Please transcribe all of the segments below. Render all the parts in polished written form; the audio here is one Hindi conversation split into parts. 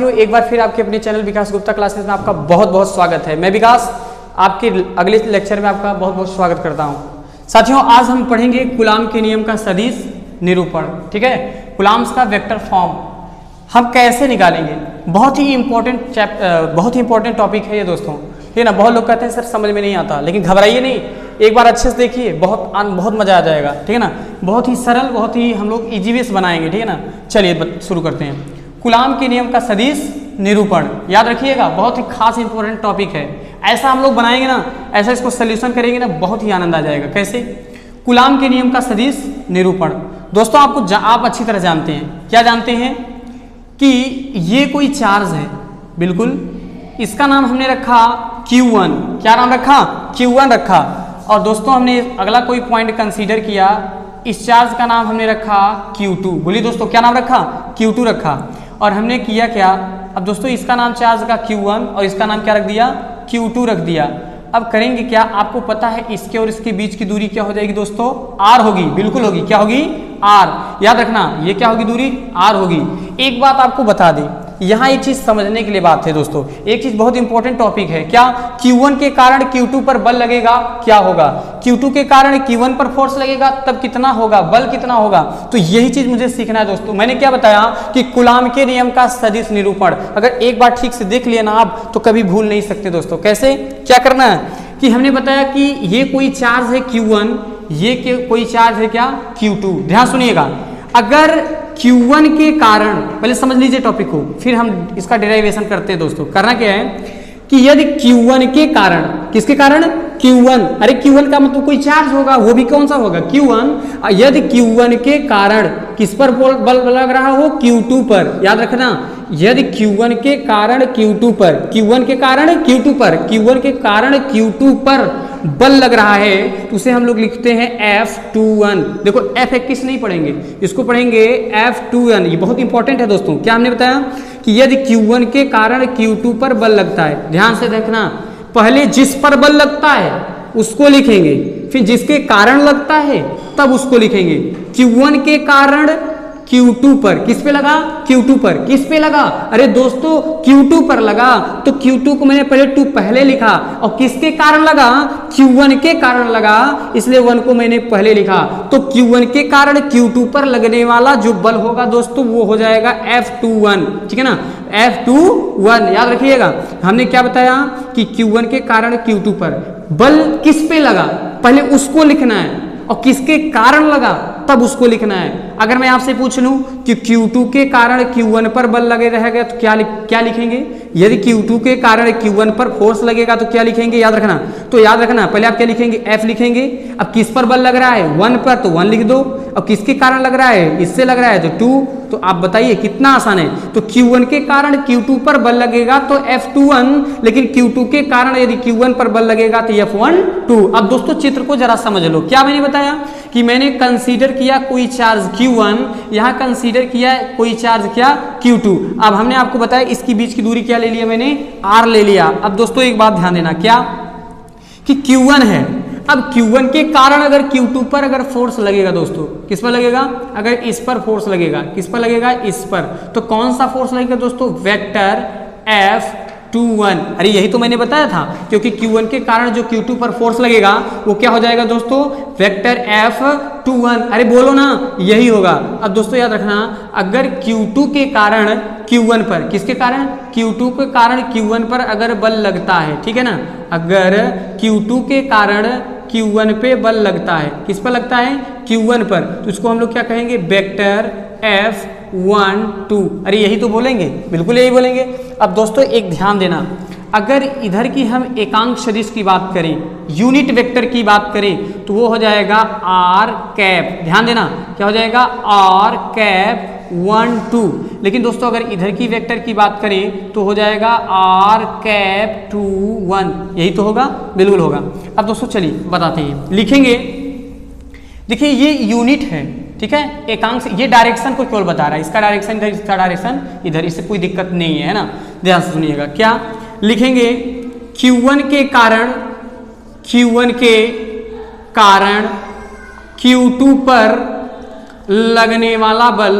एक बार फिर आपके अपने चैनल विकास गुप्ता क्लासेस में आपका बहुत बहुत स्वागत है। मैं विकास आपके अगले लेक्चर में आपका बहुत बहुत स्वागत करता हूं। साथियों, आज हम पढ़ेंगे कूलाम के नियम का सदिश निरूपण। ठीक है, कूलाम्स का वेक्टर फॉर्म हम कैसे निकालेंगे, बहुत ही इंपॉर्टेंट टॉपिक है ये दोस्तों। ठीक है ना, बहुत लोग कहते हैं सर समझ में नहीं आता, लेकिन घबराइए नहीं, एक बार अच्छे से देखिए, बहुत मजा आ जाएगा। ठीक है ना, बहुत ही सरल, बहुत ही हम लोग इजी वे से बनाएंगे। ठीक है ना, चलिए शुरू करते हैं। कूलाम के नियम का सदिश निरूपण याद रखिएगा, बहुत ही खास इंपॉर्टेंट टॉपिक है। ऐसा हम लोग बनाएंगे ना, ऐसा इसको सोल्यूशन करेंगे ना, बहुत ही आनंद आ जाएगा। कैसे? कूलाम के नियम का सदिश निरूपण। दोस्तों आप अच्छी तरह जानते हैं, क्या जानते हैं कि ये कोई चार्ज है, बिल्कुल, इसका नाम हमने रखा Q1। क्या नाम रखा? Q1 रखा। और दोस्तों हमने अगला कोई पॉइंट कंसीडर किया, इस चार्ज का नाम हमने रखा Q2। बोलिए दोस्तों, क्या नाम रखा? Q2 रखा। और हमने किया क्या, अब दोस्तों इसका नाम चार्ज का Q1 और इसका नाम क्या रख दिया? Q2 रख दिया। अब करेंगे क्या, आपको पता है इसके और इसके बीच की दूरी क्या हो जाएगी दोस्तों? R होगी, बिल्कुल होगी। क्या होगी? R। याद रखना, ये क्या होगी दूरी? R होगी। एक बात आपको बता दें, यहाँ एक चीज समझने के लिए बात है दोस्तों, एक चीज बहुत इंपॉर्टेंट टॉपिक है। क्या? Q1 के कारण Q2 पर बल लगेगा, क्या होगा? Q2 के कारण Q1 पर फोर्स लगेगा, तब कितना होगा, बल कितना होगा? तो यही चीज मुझे सीखना है दोस्तों। मैंने क्या बताया कि कूलाम के नियम का सदिश निरूपण, अगर एक बार ठीक से देख लिया ना आप, तो कभी भूल नहीं सकते दोस्तों। कैसे? क्या करना है कि हमने बताया कि ये कोई चार्ज है Q1, ये कोई चार्ज है क्या? Q2। ध्यान सुनिएगा, अगर Q1 के कारण, पहले समझ लीजिए टॉपिक को, फिर हम इसका डेरिवेशन करते हैं दोस्तों। करना क्या है कि यदि Q1 के कारण, किसके कारण? Q1, अरे Q1 का मतलब कोई चार्ज होगा, वो भी कौन सा होगा? Q1। यदि Q1 के कारण किस पर बल लग रहा हो? Q2 पर। याद रखना, यदि Q1 के कारण Q2 पर, Q1 के कारण Q2 पर, Q1 के कारण Q2 पर बल लग रहा है, तो उसे हम लोग लिखते हैं F21। देखो F21 नहीं पढ़ेंगे, इसको पढ़ेंगे F21। ये बहुत इंपॉर्टेंट है दोस्तों। क्या हमने बताया कि यदि Q1 के कारण Q2 पर बल लगता है, ध्यान से देखना, पहले जिस पर बल लगता है उसको लिखेंगे, फिर जिसके कारण लगता है तब उसको लिखेंगे। Q1 के कारण Q2 पर, किस पे लगा? Q2 पर। किस पे लगा? अरे दोस्तों Q2 पर लगा, तो Q2 को मैंने पहले 2 पहले लिखा, और किसके कारण लगा? Q1 के कारण लगा, इसलिए 1 को मैंने पहले लिखा। तो Q1 के कारण Q2 पर लगने वाला जो बल होगा दोस्तों, वो हो जाएगा F21। ठीक है ना, F21 याद रखिएगा। हमने क्या बताया कि Q1 के कारण Q2 पर बल किस पे लगा, पहले उसको लिखना है, और किसके कारण लगा तब उसको लिखना है। अगर मैं आपसे पूछ लूं कि Q2 के कारण Q1 पर बल लगे रहेगा, तो क्या लिखेंगे? यदि Q2 के कारण Q1 पर फोर्स लगेगा तो क्या लिखेंगे? याद रखना, तो याद रखना, पहले आप क्या लिखेंगे? F लिखेंगे। अब किस पर बल लग रहा है? 1 पर, तो 1 लिख दो। अब किसके कारण लग रहा है? इससे लग रहा है, तो 2। तो आप बताइए कितना आसान है। तो Q1 के कारण Q2 पर बल लगेगा तो F21, लेकिन Q2 के कारण यदि Q1 पर बल लगेगा तो F12। अब दोस्तों चित्र को जरा समझ लो। क्या मैंने बताया कि मैंने कंसीडर किया कोई चार्ज Q1, यहाँ कंसीडर किया कोई चार्ज क्या? Q2। अब हमने आपको बताया इसकी बीच की दूरी क्या ले लिया मैंने? R ले लिया। अब दोस्तों एक बात ध्यान देना, क्या कि Q1 है, अब Q1 के कारण अगर Q2 पर अगर फोर्स लगेगा दोस्तों, किस पर लगेगा? अगर इस पर फोर्स लगेगा, किस पर लगेगा? इस पर। तो कौन सा फोर्स लगेगा दोस्तों? Vector F21। अरे यही तो मैंने बताया था, क्योंकि Q1 के कारण जो Q2 पर फोर्स लगेगा वो क्या हो जाएगा दोस्तों? Vector F21। अरे बोलो ना, यही होगा। अब दोस्तों याद रखना, अगर Q2 के कारण Q1 पर, किसके कारण? Q2 के कारण Q1 पर अगर बल लगता है, ठीक है ना, अगर Q2 के कारण Q1 पे बल लगता है, किस पर लगता है? Q1 पर, तो इसको हम लोग क्या कहेंगे? Vector F12। अरे यही तो बोलेंगे, बिल्कुल यही बोलेंगे। अब दोस्तों एक ध्यान देना, अगर इधर की हम एकांक सदिश की बात करें, यूनिट वेक्टर की बात करें, तो वो हो जाएगा R कैप। ध्यान देना, क्या हो जाएगा? R cap 1 2। लेकिन दोस्तों अगर इधर की वेक्टर की बात करें तो हो जाएगा R कैप 2 1। यही तो होगा, बिल्कुल होगा। अब दोस्तों चलिए बताते हैं, लिखेंगे। देखिए ये यूनिट है, ठीक है, एकांक से, ये डायरेक्शन को केवल बता रहा है, इसका डायरेक्शन इधर, इसका डायरेक्शन इधर, इससे कोई दिक्कत नहीं है ना। ध्यान से सुनिएगा, क्या लिखेंगे? Q1 के कारण Q2 पर लगने वाला बल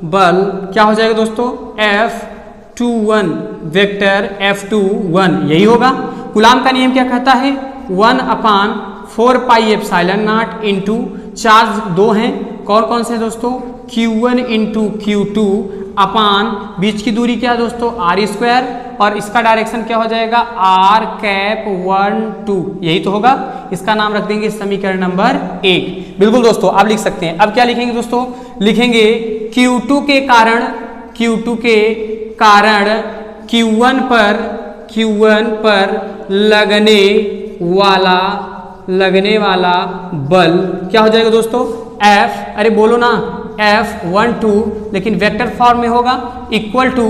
बल क्या हो जाएगा दोस्तों, F21 वेक्टर F21 यही होगा। कूलाम का नियम क्या कहता है, 1/4 pi epsilon naught into charge दो हैं, कौन कौन से दोस्तों, Q1 इंटू Q2 अपान बीच की दूरी क्या है दोस्तों, r², और इसका डायरेक्शन क्या हो जाएगा, r⁻1 2 यही तो होगा। इसका नाम रख देंगे समीकरण नंबर 1। बिल्कुल दोस्तों आप लिख सकते हैं। अब क्या लिखेंगे दोस्तों, लिखेंगे Q2 के कारण Q1 पर लगने वाला बल क्या हो जाएगा दोस्तों, F, अरे बोलो ना, F12 लेकिन वेक्टर फॉर्म में होगा, equal to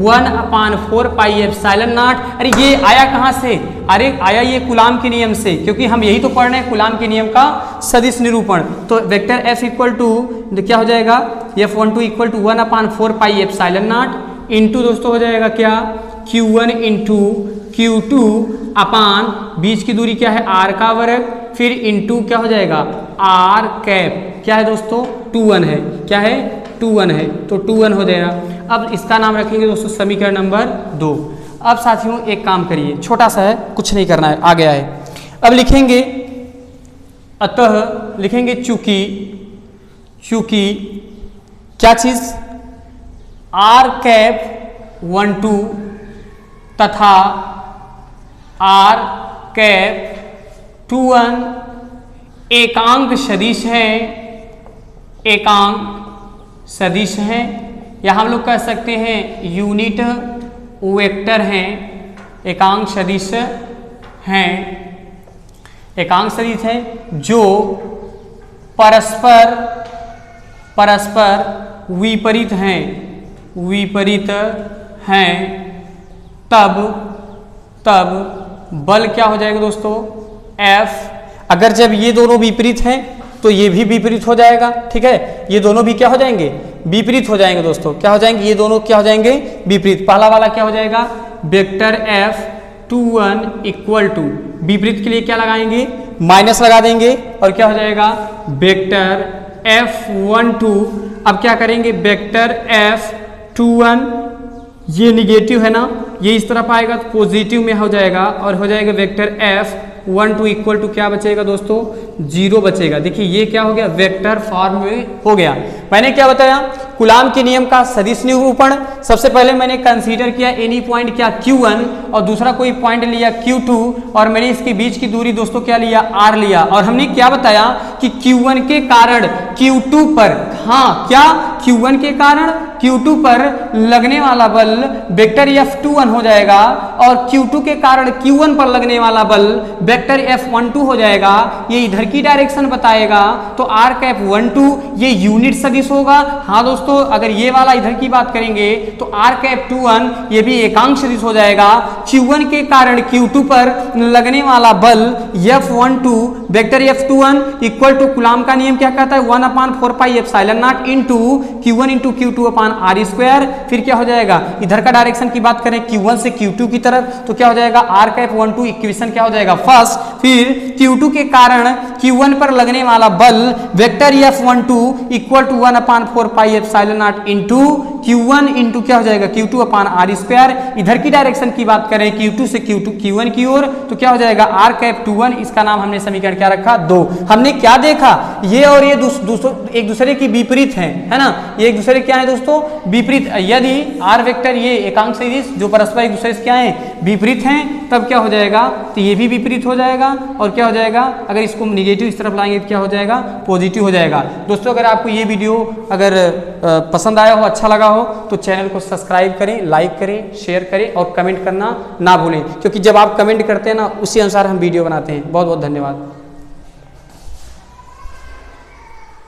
1/4 pi epsilon naught. अरे ये आया कहाँ से, अरे आया ये कूलाम के नियम से, क्योंकि हम यही तो पढ़ रहे हैं कूलाम के नियम का सदिश निरूपण। तो वेक्टर F इक्वल टू क्या हो जाएगा, F12 equal to 1/4 pi epsilon naught into दोस्तों हो जाएगा क्या, Q1 इंटू Q2 अपान बीच की दूरी क्या है, r का वर्ग, फिर इंटू क्या हो जाएगा, r⁻, क्या है दोस्तों, 21 है, क्या है, 21 है, तो 21 हो जाएगा। अब इसका नाम रखेंगे दोस्तों समीकरण नंबर 2। अब साथियों एक काम करिए, छोटा सा है, कुछ नहीं करना है, आ गया है। अब लिखेंगे, अतः लिखेंगे चूंकि क्या चीज, r⁻12 तथा r⁻21 एकांक सदिश है, या हम लोग कह सकते हैं यूनिट वेक्टर हैं, एकांक सदिश हैं जो परस्पर विपरीत हैं, तब बल क्या हो जाएगा दोस्तों, F। अगर जब ये दोनों विपरीत हैं तो ये भी विपरीत हो जाएगा, ठीक है, ये दोनों भी क्या हो जाएंगे, विपरीत हो जाएंगे दोस्तों, क्या हो जाएंगे, ये दोनों क्या हो जाएंगे, विपरीत। पहला वाला क्या हो जाएगा, वेक्टर F21 इक्वल टू, विपरीत के लिए क्या लगाएंगे, माइनस लगा देंगे, और क्या हो जाएगा, वेक्टर F12। अब क्या करेंगे, वेक्टर F21 ये निगेटिव है ना, ये इस तरफ आएगा तो पॉजिटिव में हो जाएगा, और हो जाएगा वेक्टर F12 इक्वल टू क्या बचेगा दोस्तों, 0 बचेगा। देखिए ये क्या हो गया, वेक्टर फॉर्म में हो गया। मैंने क्या बताया, कूलाम के नियम का सदिश निरूपण। सबसे पहले मैंने कंसीडर किया एनी पॉइंट क्या, Q1, और दूसरा कोई पॉइंट लिया Q2, और मैंने इसके बीच की दूरी दोस्तों क्या लिया, R लिया, और हमने क्या बताया कि Q1 के कारण Q2 पर, हाँ क्या, Q1 के कारण Q2 पर लगने वाला बल वेक्टर F21 हो जाएगा, और Q2 के कारण Q1 पर लगने वाला बल वेक्टर F12 हो जाएगा। ये इधर की डायरेक्शन बताएगा, तो r⁻12 ये यूनिट सदिश होगा। हाँ दोस्तों, अगर ये वाला इधर की बात करेंगे तो r⁻21 ये भी एकांक सदिश हो जाएगा। Q1 के कारण Q2 पर लगने वाला बल F12 vector F21 equal to, coulomb का नियम क्या कहता है, 1/4 pi epsilon naught into Q1 into Q2 अपान r²। फिर क्या हो जाएगा, इधर का डायरेक्शन की बात करें Q1 से Q2 की तरफ, तो क्या हो जाएगा, r⁻12 इक्वेशन क्या हो जाएगा, फर्स्ट। फिर Q2 के कारण Q1 पर लगने वाला बल vector F12 equal to 1/4 pi epsilon naught into Q1 into क्या हो जाएगा, Q2 अपान r²। इधर की डायरेक्शन की बात करें Q2 से Q1 की ओर, तो क्या हो जाएगा, r⁻21। इसका नाम हमने समीकरण क्या रखा, 2। हमने क्या देखा, ये और ये एक दूसरे की विपरीत हैं, है ना, ये एक दूसरे क्या है दोस्तों, विपरीत। यदि r वेक्टर ये एकांक सदिश जो परस्पर एक दूसरे से क्या है, विपरीत हैं, तब क्या हो जाएगा, तो ये भी विपरीत हो जाएगा, और क्या हो जाएगा, अगर इसको निगेटिव इस तरफ लाएंगे तो क्या हो जाएगा, पॉजिटिव हो जाएगा। दोस्तों अगर आपको ये वीडियो अगर पसंद आया हो, अच्छा लगा हो, तो चैनल को सब्सक्राइब करें, लाइक करें, शेयर करें, और कमेंट करना ना भूलें, क्योंकि जब आप कमेंट करते हैं ना, उसी अनुसार हम वीडियो बनाते हैं। बहुत बहुत धन्यवाद।